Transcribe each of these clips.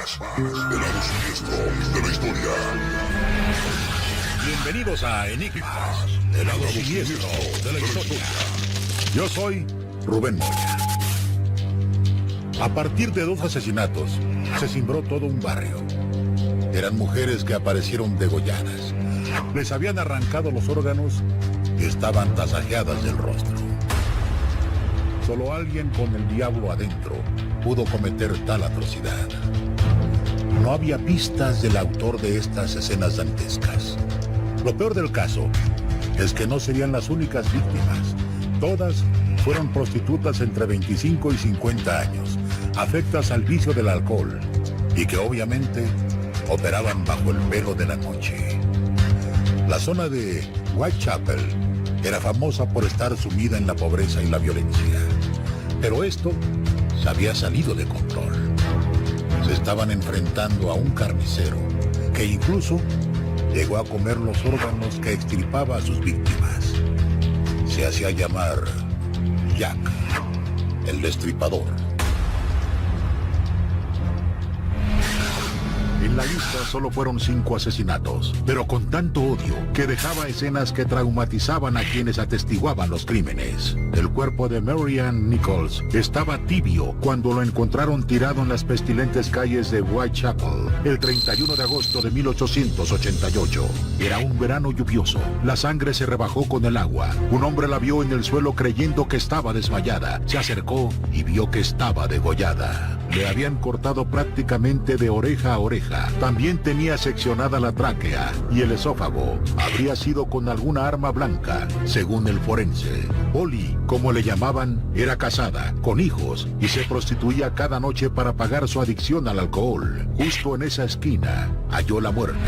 más del lado siniestro de la historia. Bienvenidos a Enigmas, el lado siniestro de la historia. Yo soy Rubén Moya. A partir de 2 asesinatos, se cimbró todo un barrio. Eran mujeres que aparecieron degolladas. Les habían arrancado los órganos y estaban tasajeadas del rostro. Solo alguien con el diablo adentro pudo cometer tal atrocidad. No había pistas del autor de estas escenas dantescas. Lo peor del caso es que no serían las únicas víctimas. Todas fueron prostitutas entre 25 y 50 años, afectas al vicio del alcohol y que obviamente operaban bajo el velo de la noche. La zona de Whitechapel era famosa por estar sumida en la pobreza y la violencia. Pero esto se había salido de control. Se estaban enfrentando a un carnicero que incluso llegó a comer los órganos que extirpaba a sus víctimas. Se hacía llamar Jack, el Destripador. En la lista solo fueron 5 asesinatos, pero con tanto odio que dejaba escenas que traumatizaban a quienes atestiguaban los crímenes. El cuerpo de Mary Ann Nichols estaba tibio cuando lo encontraron tirado en las pestilentes calles de Whitechapel el 31 de agosto de 1888. Era un verano lluvioso. La sangre se rebajó con el agua. Un hombre la vio en el suelo creyendo que estaba desmayada. Se acercó y vio que estaba degollada. Le habían cortado prácticamente de oreja a oreja. También tenía seccionada la tráquea y el esófago. Habría sido con alguna arma blanca, según el forense. Polly, como le llamaban, era casada, con hijos, y se prostituía cada noche para pagar su adicción al alcohol. Justo en esa esquina, halló la muerte.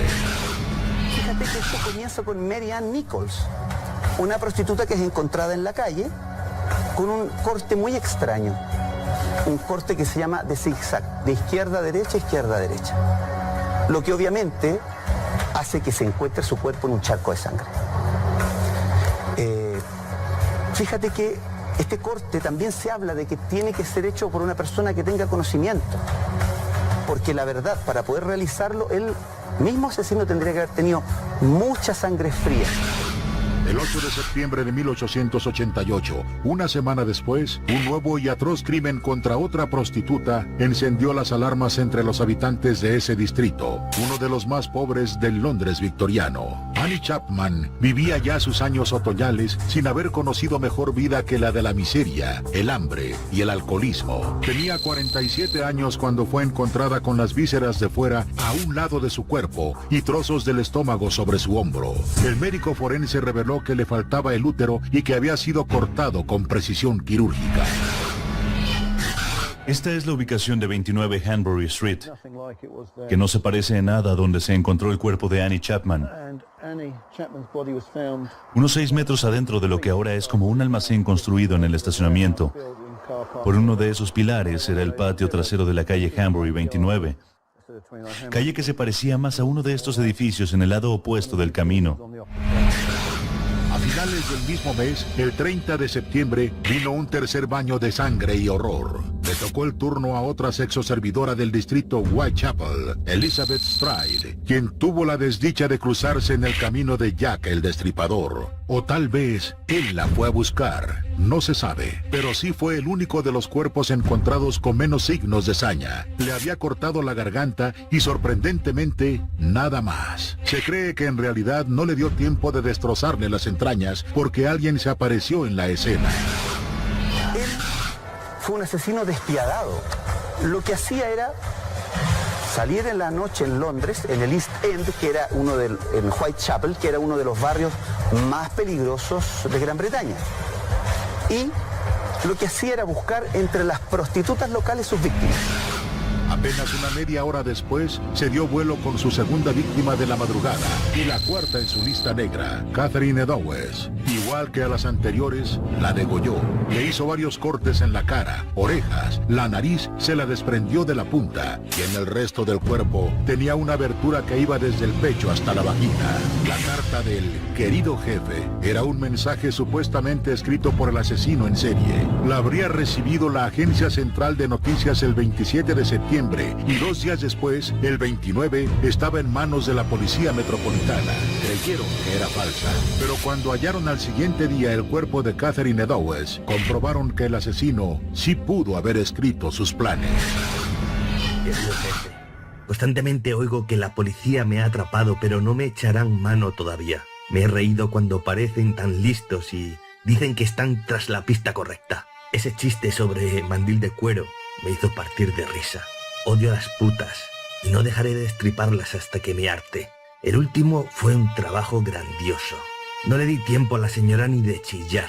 Fíjate que esto comienza con Mary Ann Nichols, una prostituta que es encontrada en la calle con un corte muy extraño. Un corte que se llama de zigzag, de izquierda a derecha, izquierda a derecha. Lo que obviamente hace que se encuentre su cuerpo en un charco de sangre. Fíjate que este corte también se habla de que tiene que ser hecho por una persona que tenga conocimiento. Porque la verdad, para poder realizarlo, el mismo asesino tendría que haber tenido mucha sangre fría. El 8 de septiembre de 1888, una semana después, un nuevo y atroz crimen contra otra prostituta encendió las alarmas entre los habitantes de ese distrito, uno de los más pobres del Londres victoriano. Annie Chapman vivía ya sus años otoñales sin haber conocido mejor vida que la de la miseria, el hambre y el alcoholismo. Tenía 47 años cuando fue encontrada con las vísceras de fuera a un lado de su cuerpo y trozos del estómago sobre su hombro. El médico forense reveló que le faltaba el útero y que había sido cortado con precisión quirúrgica. Esta es la ubicación de 29 Hanbury Street, que no se parece en nada a donde se encontró el cuerpo de Annie Chapman. Unos 6 metros adentro de lo que ahora es como un almacén construido en el estacionamiento. Por uno de esos pilares era el patio trasero de la calle Hanbury 29, calle que se parecía más a uno de estos edificios en el lado opuesto del camino. A finales del mismo mes, el 30 de septiembre, vino un tercer baño de sangre y horror. Le tocó el turno a otra sexoservidora del distrito Whitechapel, Elizabeth Stride, quien tuvo la desdicha de cruzarse en el camino de Jack el Destripador. O tal vez él la fue a buscar, no se sabe, pero sí fue el único de los cuerpos encontrados con menos signos de saña. Le había cortado la garganta y sorprendentemente nada más. Se cree que en realidad no le dio tiempo de destrozarle las entrañas porque alguien se apareció en la escena. Él fue un asesino despiadado. Lo que hacía era salir en la noche en Londres, en el East End, que era en Whitechapel, que era uno de los barrios más peligrosos de Gran Bretaña. Y lo que hacía era buscar entre las prostitutas locales sus víctimas. Apenas una media hora después, se dio vuelo con su segunda víctima de la madrugada y la cuarta en su lista negra, Catherine Edowes. Igual que a las anteriores, la degolló. Le hizo varios cortes en la cara, orejas, la nariz se la desprendió de la punta y en el resto del cuerpo tenía una abertura que iba desde el pecho hasta la vagina. La carta del querido jefe era un mensaje supuestamente escrito por el asesino en serie. La habría recibido la Agencia Central de Noticias el 27 de septiembre noviembre y 2 días después, el 29, estaba en manos de la policía metropolitana. Creyeron que era falsa, pero cuando hallaron al siguiente día el cuerpo de Catherine Eddowes, comprobaron que el asesino sí pudo haber escrito sus planes. Querido jefe, constantemente oigo que la policía me ha atrapado, pero no me echarán mano todavía. Me he reído cuando parecen tan listos y dicen que están tras la pista correcta. Ese chiste sobre mandil de cuero me hizo partir de risa. Odio a las putas y no dejaré de destriparlas hasta que me harte. El último fue un trabajo grandioso. No le di tiempo a la señora ni de chillar.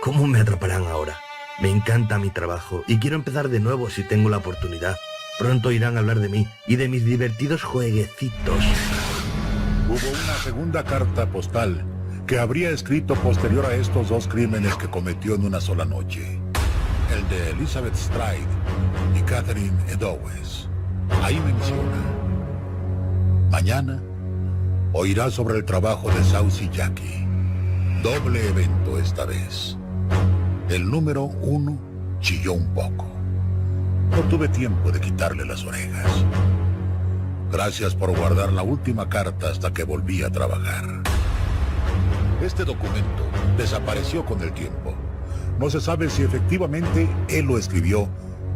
¿Cómo me atraparán ahora? Me encanta mi trabajo y quiero empezar de nuevo si tengo la oportunidad. Pronto irán a hablar de mí y de mis divertidos jueguecitos. Hubo una segunda carta postal que habría escrito posterior a estos 2 crímenes que cometió en una sola noche. El de Elizabeth Stride y Catherine Eddowes. Ahí menciona: mañana oirá sobre el trabajo de Saucy Jackie. Doble evento esta vez. El número 1 chilló un poco. No tuve tiempo de quitarle las orejas. Gracias por guardar la última carta hasta que volví a trabajar. Este documento desapareció con el tiempo. No se sabe si efectivamente él lo escribió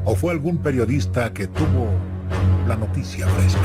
o fue algún periodista que tuvo la noticia fresca.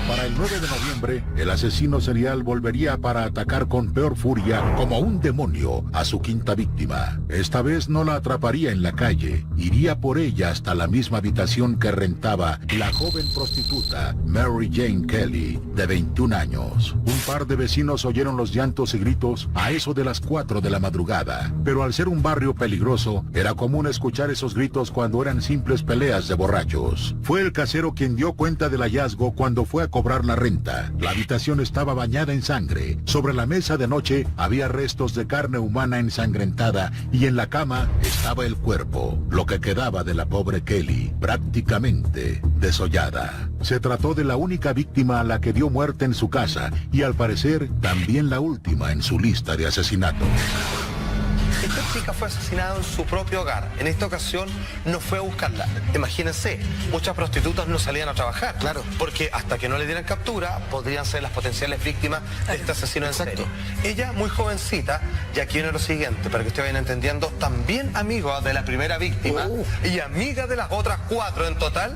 Para el 9 de noviembre, el asesino serial volvería para atacar con peor furia, como un demonio, a su quinta víctima. Esta vez no la atraparía en la calle, iría por ella hasta la misma habitación que rentaba la joven prostituta Mary Jane Kelly, de 21 años. Un par de vecinos oyeron los llantos y gritos a eso de las 4 de la madrugada, pero al ser un barrio peligroso, era común escuchar esos gritos cuando eran simples peleas de borrachos. Fue el casero quien dio cuenta del hallazgo cuando fue a cobrar la renta. La habitación estaba bañada en sangre. Sobre la mesa de noche había restos de carne humana ensangrentada y en la cama estaba el cuerpo, lo que quedaba de la pobre Kelly, prácticamente desollada. Se trató de la única víctima a la que dio muerte en su casa y al parecer también la última en su lista de asesinatos. Esta chica fue asesinada en su propio hogar. En esta ocasión no fue a buscarla. Imagínense, muchas prostitutas no salían a trabajar. Claro. Porque hasta que no le dieran captura, podrían ser las potenciales víctimas de este asesino en serie. Ella, muy jovencita, y aquí viene lo siguiente, para que ustedes vayan entendiendo, también amiga de la primera víctima y amiga de las otras 4 en total.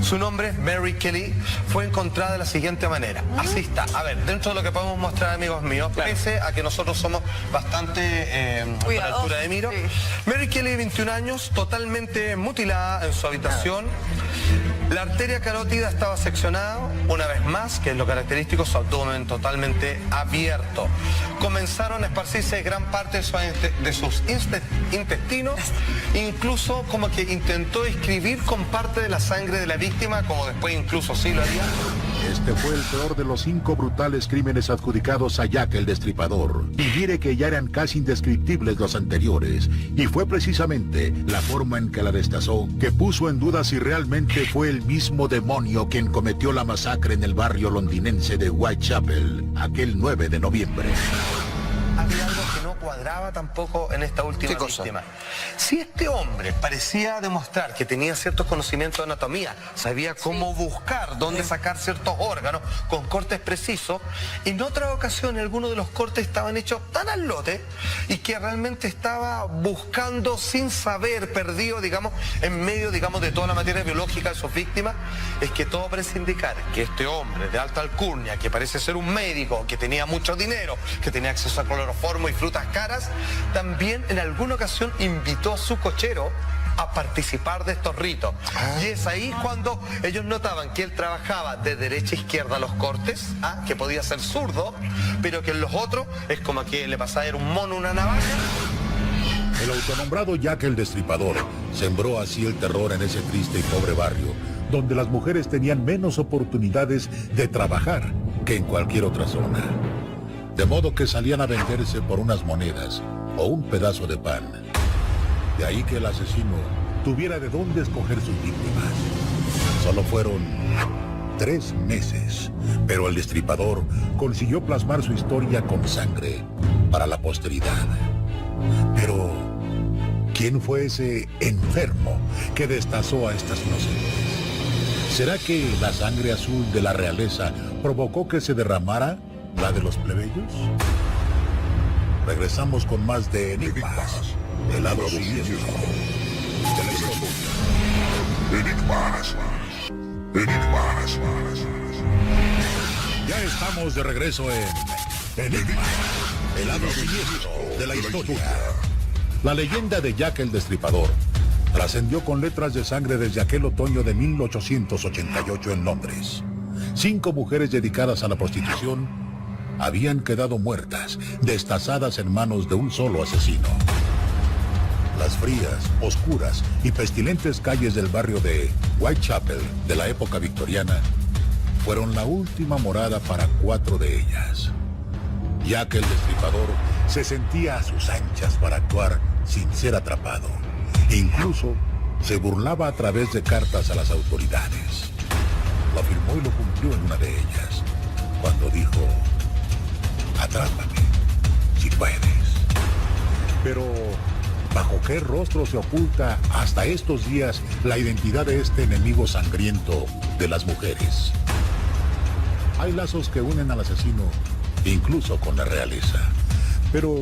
Su nombre, Mary Kelly, fue encontrada de la siguiente manera. Así está. A ver, dentro de lo que podemos mostrar, amigos míos, pese a que nosotros somos bastante... a la altura de Miro. Sí. Mary Kelly, 21 años, totalmente mutilada en su habitación. La arteria carótida estaba seccionada, una vez más, que es lo característico, su abdomen totalmente abierto. Comenzaron a esparcirse gran parte de sus intestinos, incluso como que intentó escribir con parte de la sangre de la víctima, como después incluso sí lo haría. Este fue el peor de los 5 brutales crímenes adjudicados a Jack el Destripador. Y mire que ya eran casi indescriptibles los anteriores. Y fue precisamente la forma en que la destazó que puso en duda si realmente fue el mismo demonio quien cometió la masacre en el barrio londinense de Whitechapel, aquel 9 de noviembre. Había algo que no cuadraba tampoco en esta última víctima. Si este hombre parecía demostrar que tenía ciertos conocimientos de anatomía, sabía cómo buscar, dónde sacar ciertos órganos con cortes precisos, en otra ocasión algunos de los cortes estaban hechos tan al lote y que realmente estaba buscando sin saber, perdido, digamos, en medio, digamos, de toda la materia biológica de sus víctimas, es que todo parece indicar que este hombre de alta alcurnia, que parece ser un médico, que tenía mucho dinero, que tenía acceso a cloroformo y frutas caras, también en alguna ocasión invitó a su cochero a participar de estos ritos. Y es ahí cuando ellos notaban que él trabajaba de derecha a izquierda los cortes, que podía ser zurdo, pero que en los otros es como que le pasaba a ir un mono, una navaja. El autonombrado Jack el Destripador sembró así el terror en ese triste y pobre barrio, donde las mujeres tenían menos oportunidades de trabajar que en cualquier otra zona. De modo que salían a venderse por unas monedas o un pedazo de pan. De ahí que el asesino tuviera de dónde escoger sus víctimas. Solo fueron 3 meses, pero el Destripador consiguió plasmar su historia con sangre para la posteridad. Pero, ¿Quién fue ese enfermo que destazó a estas inocentes? ¿Será que la sangre azul de la realeza provocó que se derramara la de los plebeyos? Regresamos con más de Enigmas, el lado siniestro de la historia. Enigmas. Enigmas. Ya estamos de regreso en Enigmas, el lado siniestro de la historia. La leyenda de Jack el Destripador trascendió con letras de sangre desde aquel otoño de 1888 en Londres. 5 mujeres dedicadas a la prostitución habían quedado muertas, destazadas en manos de un solo asesino. Las frías, oscuras y pestilentes calles del barrio de Whitechapel de la época victoriana fueron la última morada para 4 de ellas. Jack el Destripador se sentía a sus anchas para actuar sin ser atrapado. Incluso se burlaba a través de cartas a las autoridades. Lo afirmó y lo cumplió en una de ellas, cuando dijo: atrápame, si puedes. Pero, ¿bajo qué rostro se oculta hasta estos días la identidad de este enemigo sangriento de las mujeres? Hay lazos que unen al asesino, incluso con la realeza. Pero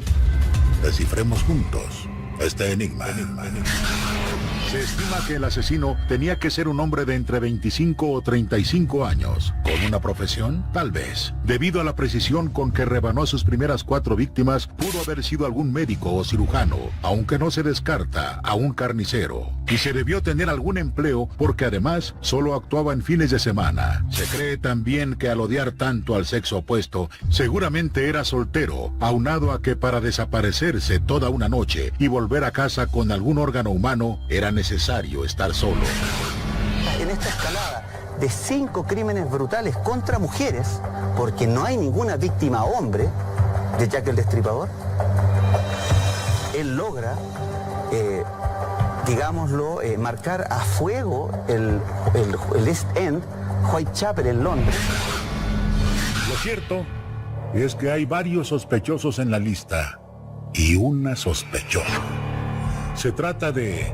descifremos juntos este enigma. Se estima que el asesino tenía que ser un hombre de entre 25 o 35 años. ¿Con una profesión? Tal vez. Debido a la precisión con que rebanó a sus primeras 4 víctimas, pudo haber sido algún médico o cirujano, aunque no se descarta a un carnicero. Y se debió tener algún empleo porque además solo actuaba en fines de semana. Se cree también que al odiar tanto al sexo opuesto, seguramente era soltero, aunado a que para desaparecerse toda una noche y volver a casa con algún órgano humano, era necesario estar solo. En esta escalada de 5 crímenes brutales contra mujeres, porque no hay ninguna víctima hombre de Jack el Destripador, él logra, digámoslo, marcar a fuego el East End, Whitechapel en Londres. Lo cierto es que hay varios sospechosos en la lista y una sospechosa. Se trata de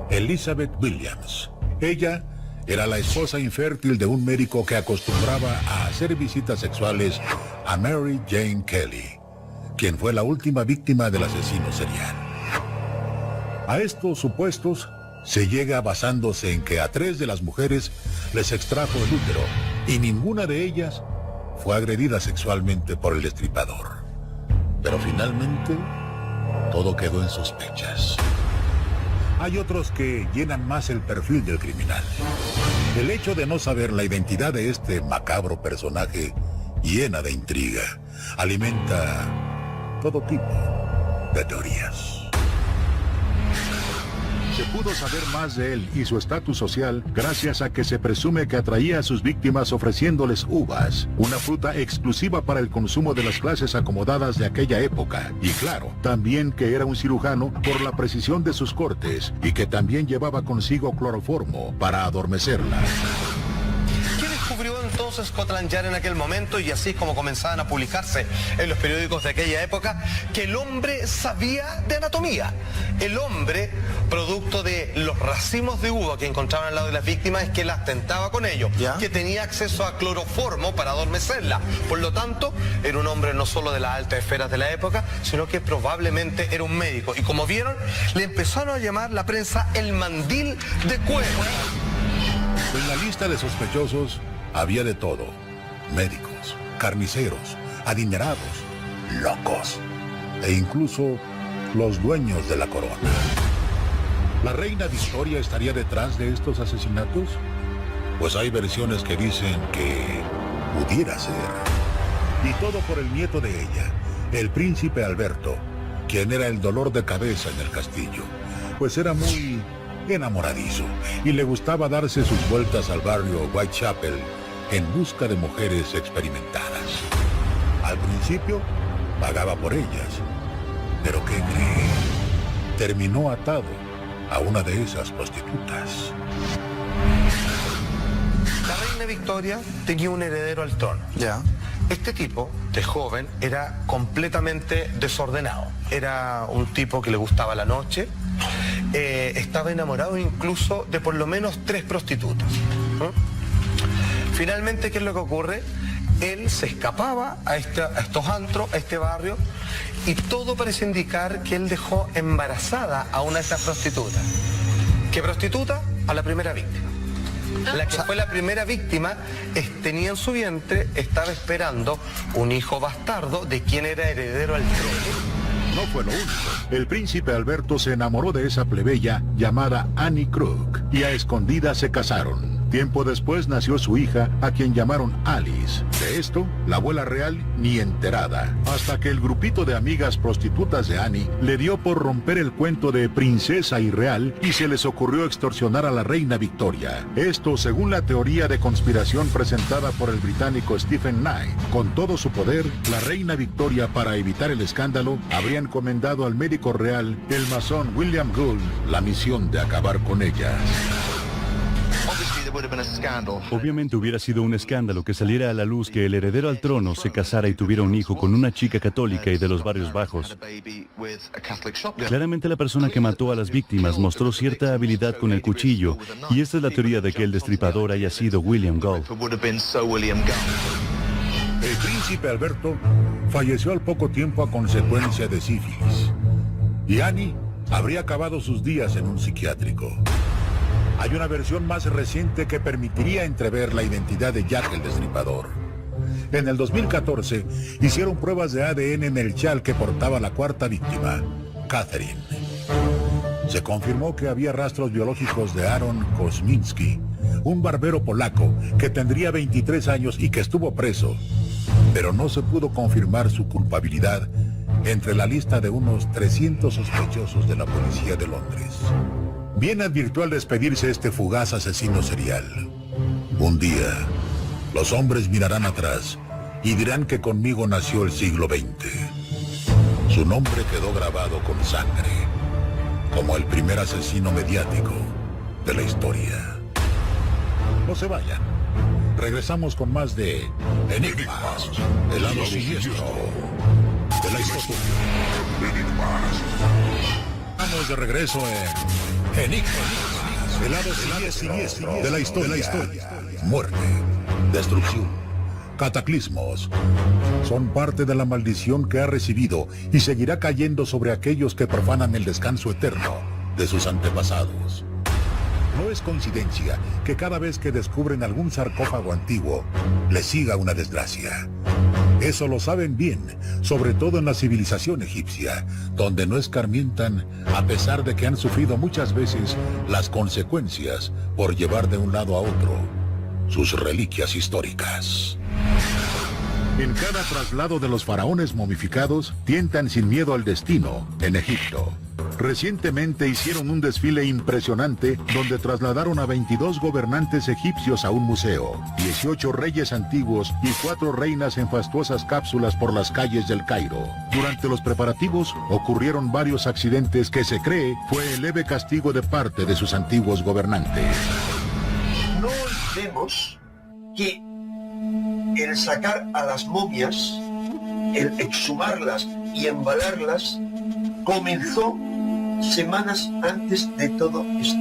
Elizabeth Williams. Ella era la esposa infértil de un médico que acostumbraba a hacer visitas sexuales a Mary Jane Kelly, quien fue la última víctima del asesino serial. A estos supuestos se llega basándose en que a 3 de las mujeres les extrajo el útero y ninguna de ellas fue agredida sexualmente por el destripador. Pero finalmente todo quedó en sospechas. Hay otros que llenan más el perfil del criminal. El hecho de no saber la identidad de este macabro personaje llena de intriga, alimenta todo tipo de teorías. Se pudo saber más de él y su estatus social gracias a que se presume que atraía a sus víctimas ofreciéndoles uvas, una fruta exclusiva para el consumo de las clases acomodadas de aquella época. Y claro, también que era un cirujano por la precisión de sus cortes y que también llevaba consigo cloroformo para adormecerla. Entonces Scotland Yard en aquel momento, y así es como comenzaban a publicarse en los periódicos de aquella época, que el hombre sabía de anatomía. El hombre, producto de los racimos de uva que encontraban al lado de las víctimas, es que las tentaba con ellos, que tenía acceso a cloroformo para adormecerla. Por lo tanto, era un hombre no solo de las altas esferas de la época, sino que probablemente era un médico. Y como vieron, le empezaron a llamar la prensa el mandil de cuero. En la lista de sospechosos había de todo: médicos, carniceros, adinerados, locos e incluso los dueños de la corona. ¿La reina Victoria estaría detrás de estos asesinatos? Pues hay versiones que dicen que pudiera ser. Y todo por el nieto de ella, el príncipe Alberto, quien era el dolor de cabeza en el castillo, pues era muy enamoradizo y le gustaba darse sus vueltas al barrio Whitechapel en busca de mujeres experimentadas. Al principio pagaba por ellas, pero ¿qué cree? Terminó atado a una de esas prostitutas. La reina Victoria tenía un heredero al trono. Este tipo, de joven, era completamente desordenado. Era un tipo que le gustaba la noche, estaba enamorado incluso de por lo menos 3 prostitutas. Finalmente, ¿qué es lo que ocurre? Él se escapaba a estos antros, a este barrio, y todo parece indicar que él dejó embarazada a una de estas prostitutas. ¿Qué prostituta? A la primera víctima. La que fue la primera víctima tenía en su vientre, estaba esperando un hijo bastardo de quien era heredero al trono. No fue lo único. El príncipe Alberto se enamoró de esa plebeya llamada Annie Krug y a escondidas se casaron. Tiempo después nació su hija, a quien llamaron Alice. De esto, la abuela real ni enterada, hasta que el grupito de amigas prostitutas de Annie le dio por romper el cuento de princesa y real y se les ocurrió extorsionar a la reina Victoria. Esto según la teoría de conspiración presentada por el británico Stephen Knight. Con todo su poder, la reina Victoria, para evitar el escándalo, habría encomendado al médico real, el masón William Gould, la misión de acabar con ellas. Obviamente hubiera sido un escándalo que saliera a la luz que el heredero al trono se casara y tuviera un hijo con una chica católica y de los barrios bajos. Claramente la persona que mató a las víctimas mostró cierta habilidad con el cuchillo, y esta es la teoría de que el destripador haya sido William Gould. El príncipe Alberto falleció al poco tiempo a consecuencia de sífilis, y Annie habría acabado sus días en un psiquiátrico. Hay una versión más reciente que permitiría entrever la identidad de Jack el Destripador. En el 2014, hicieron pruebas de ADN en el chal que portaba la cuarta víctima, Catherine. Se confirmó que había rastros biológicos de Aaron Kosminski, un barbero polaco que tendría 23 años y que estuvo preso, pero no se pudo confirmar su culpabilidad entre la lista de unos 300 sospechosos de la policía de Londres. Bien advirtió al despedirse este fugaz asesino serial: un día, los hombres mirarán atrás y dirán que conmigo nació el siglo XX. Su nombre quedó grabado con sangre, como el primer asesino mediático de la historia. No se vayan. Regresamos con más de Enigmas, el lado siniestro de la historia. Estamos de regreso en Enigmas, el lado siniestro de la historia. Muerte, destrucción, cataclismos son parte de la maldición que ha recibido y seguirá cayendo sobre aquellos que profanan el descanso eterno de sus antepasados. No es coincidencia que cada vez que descubren algún sarcófago antiguo, les siga una desgracia. Eso lo saben bien, sobre todo en la civilización egipcia, donde no escarmientan, a pesar de que han sufrido muchas veces las consecuencias por llevar de un lado a otro sus reliquias históricas. En cada traslado de los faraones momificados, tientan sin miedo al destino en Egipto. Recientemente hicieron un desfile impresionante donde trasladaron a 22 gobernantes egipcios a un museo, 18 reyes antiguos y 4 reinas en fastuosas cápsulas por las calles del Cairo. Durante los preparativos ocurrieron varios accidentes que se cree fue el leve castigo de parte de sus antiguos gobernantes. No olvidemos que el sacar a las momias, el exhumarlas y embalarlas, comenzó semanas antes de todo esto.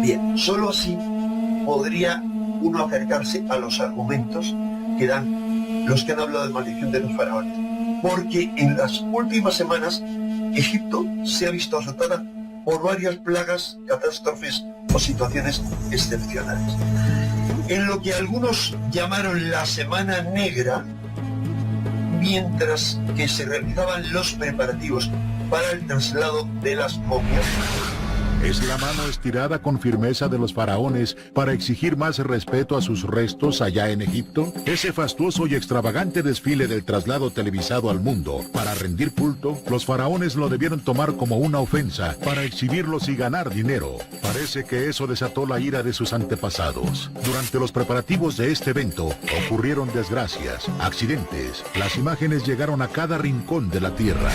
Bien, solo así podría uno acercarse a los argumentos que dan los que han hablado de maldición de los faraones. Porque en las últimas semanas Egipto se ha visto azotada por varias plagas, catástrofes o situaciones excepcionales. En lo que algunos llamaron la Semana Negra, mientras que se realizaban los preparativos para el traslado de las momias. Es la mano estirada con firmeza de los faraones para exigir más respeto a sus restos allá en Egipto. Ese fastuoso y extravagante desfile del traslado televisado al mundo para rendir culto, los faraones lo debieron tomar como una ofensa para exhibirlos y ganar dinero. Parece que eso desató la ira de sus antepasados. Durante los preparativos de este evento ocurrieron desgracias, accidentes. Las imágenes llegaron a cada rincón de la tierra.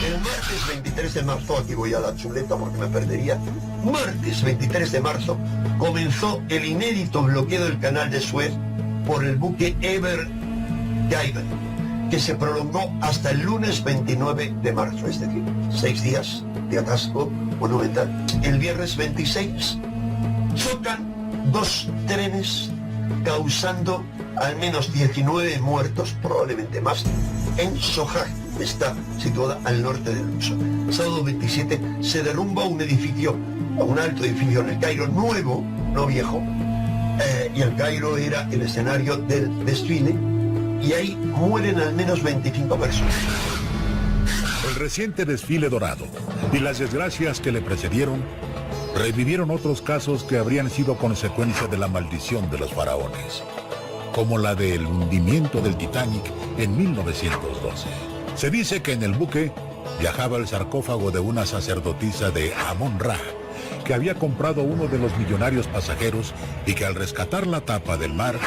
El martes 23 de marzo, aquí voy a la chuleta porque me perdería, martes 23 de marzo comenzó el inédito bloqueo del canal de Suez por el buque Ever Given. que se prolongó hasta el lunes 29 de marzo, es decir, 6 días de atasco monumental. El viernes 26 chocan 2 trenes causando al menos 19 muertos, probablemente más, en Sohag, está situada al norte de Luxor. Sábado 27 se derrumba un edificio, un alto edificio en el Cairo, nuevo, no viejo, y el Cairo era el escenario del desfile, y ahí mueren al menos 25 personas. El reciente desfile dorado y las desgracias que le precedieron revivieron otros casos que habrían sido consecuencia de la maldición de los faraones, como la del hundimiento del Titanic en 1912. Se dice que en el buque viajaba el sarcófago de una sacerdotisa de Amón-Ra, que había comprado uno de los millonarios pasajeros y que al rescatar la tapa del mar,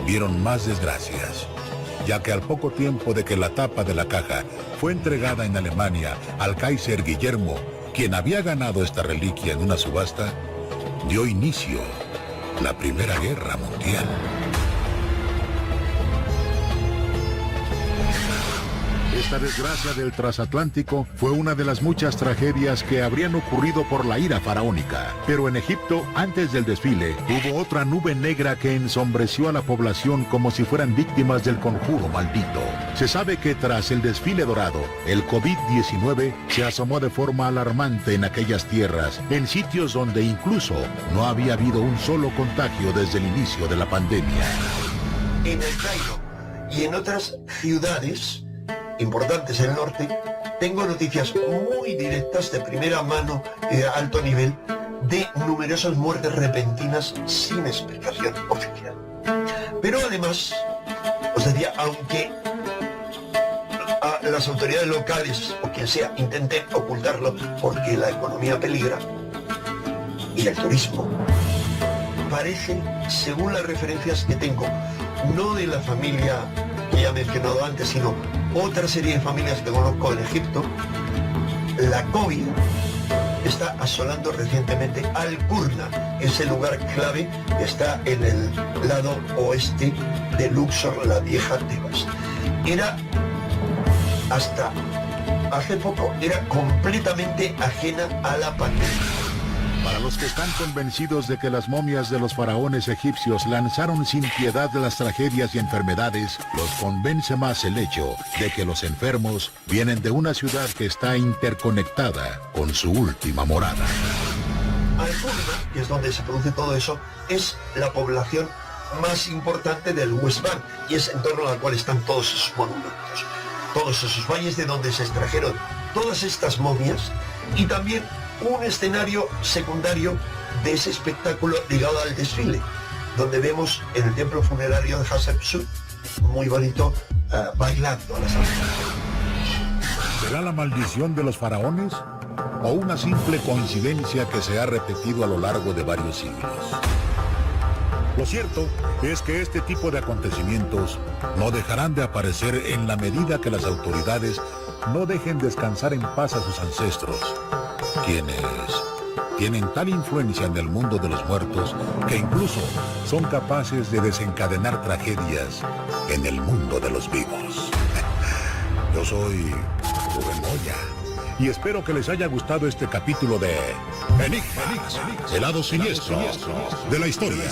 vieron más desgracias, ya que al poco tiempo de que la tapa de la caja fue entregada en Alemania al Kaiser Guillermo, quien había ganado esta reliquia en una subasta, dio inicio la Primera Guerra Mundial. Esta desgracia del transatlántico fue una de las muchas tragedias que habrían ocurrido por la ira faraónica. Pero en Egipto, antes del desfile, hubo otra nube negra que ensombreció a la población como si fueran víctimas del conjuro maldito. Se sabe que tras el desfile dorado, el COVID-19 se asomó de forma alarmante en aquellas tierras, en sitios donde incluso no había habido un solo contagio desde el inicio de la pandemia. En el Cairo y en otras ciudades importantes en el norte, tengo noticias muy directas de primera mano y de alto nivel de numerosas muertes repentinas sin explicación oficial. Pero además, os decía, aunque las autoridades locales o quien sea intenten ocultarlo porque la economía peligra y el turismo, parece, según las referencias que tengo, no de la familia que ya he mencionado antes, sino otra serie de familias que conozco en Egipto, la COVID está asolando recientemente Al-Qurna, ese lugar clave que está en el lado oeste de Luxor, la vieja Tebas. Era, hasta hace poco, era completamente ajena a la pandemia. Para los que están convencidos de que las momias de los faraones egipcios lanzaron sin piedad las tragedias y enfermedades, los convence más el hecho de que los enfermos vienen de una ciudad que está interconectada con su última morada. Al-Qurna, que es donde se produce todo eso, es la población más importante del West Bank y es en torno a la cual están todos esos monumentos, todos esos valles de donde se extrajeron todas estas momias y también un escenario secundario de ese espectáculo ligado al desfile, donde vemos en el templo funerario de Hatshepsut, muy bonito, bailando a la salsa. ¿Será la maldición de los faraones o una simple coincidencia que se ha repetido a lo largo de varios siglos? Lo cierto es que este tipo de acontecimientos no dejarán de aparecer en la medida que las autoridades no dejen descansar en paz a sus ancestros, quienes tienen tal influencia en el mundo de los muertos que incluso son capaces de desencadenar tragedias en el mundo de los vivos. Yo soy Rubén Moya y espero que les haya gustado este capítulo de Enigmas, el lado siniestro de la historia.